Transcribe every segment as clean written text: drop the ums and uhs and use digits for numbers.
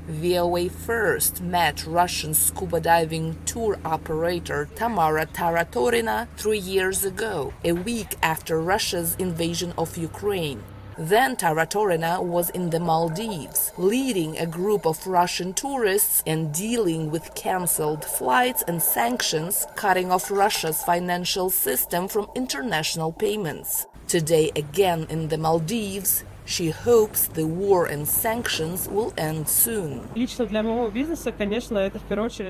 VOA first met Russian scuba diving tour operator Tamara Taratorina 3 years ago, a week after Russia's invasion of Ukraine. Then Taratorina was in the Maldives, leading a group of Russian tourists and dealing with cancelled flights and sanctions, cutting off Russia's financial system from international payments. Today, again in the Maldives, she hopes the war and sanctions will end soon.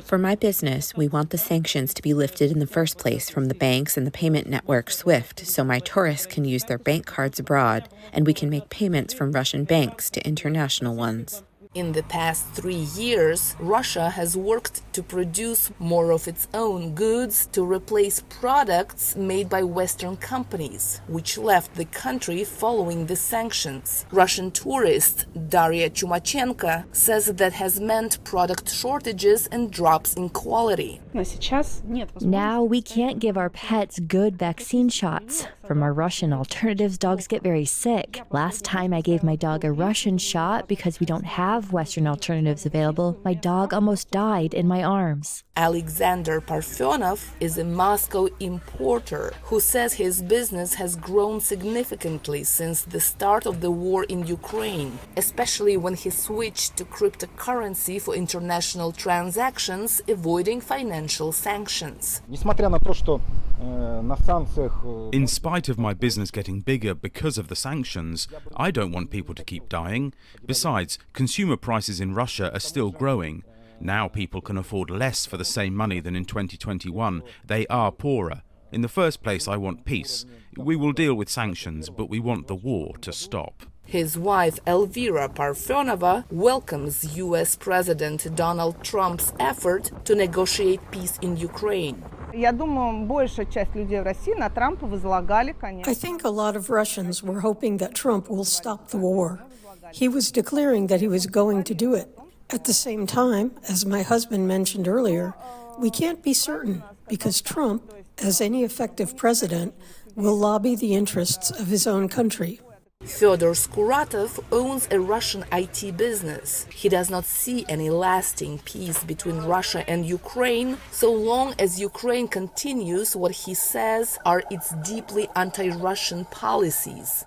For my business, we want the sanctions to be lifted in the first place from the banks and the payment network SWIFT so my tourists can use their bank cards abroad and we can make payments from Russian banks to international ones. In the past 3 years, Russia has worked to produce more of its own goods to replace products made by Western companies, which left the country following the sanctions. Russian tourist Daria Chumachenko says that has meant product shortages and drops in quality. Now we can't give our pets good vaccine shots. From our Russian alternatives, dogs get very sick. Last time I gave my dog a Russian shot because we don't have Western alternatives available, my dog almost died in my arms. Alexander Parfenov is a Moscow importer who says his business has grown significantly since the start of the war in Ukraine, especially when he switched to cryptocurrency for international transactions, avoiding financial sanctions. In spite of my business getting bigger because of the sanctions, I don't want people to keep dying. Besides, consumer prices in Russia are still growing. Now people can afford less for the same money than in 2021. They are poorer. In the first place, I want peace. We will deal with sanctions, but we want the war to stop. His wife Elvira Parfenova welcomes U.S. President Donald Trump's effort to negotiate peace in Ukraine. I think a lot of Russians were hoping that Trump will stop the war. He was declaring that he was going to do it. At the same time, as my husband mentioned earlier, we can't be certain because Trump, as any effective president, will lobby the interests of his own country. Fyodor Skuratov owns a Russian IT business. He does not see any lasting peace between Russia and Ukraine so long as Ukraine continues what he says are its deeply anti-Russian policies.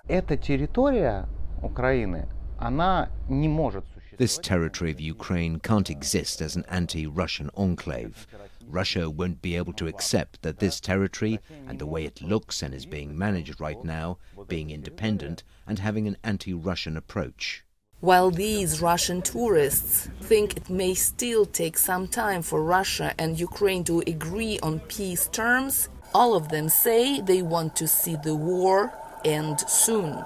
This territory of Ukraine can't exist as an anti-Russian enclave. Russia won't be able to accept that this territory, and the way it looks and is being managed right now, being independent and having an anti-Russian approach. While these Russian tourists think it may still take some time for Russia and Ukraine to agree on peace terms, all of them say they want to see the war end soon.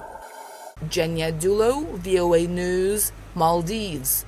Jenya Dulo, VOA News, Maldives.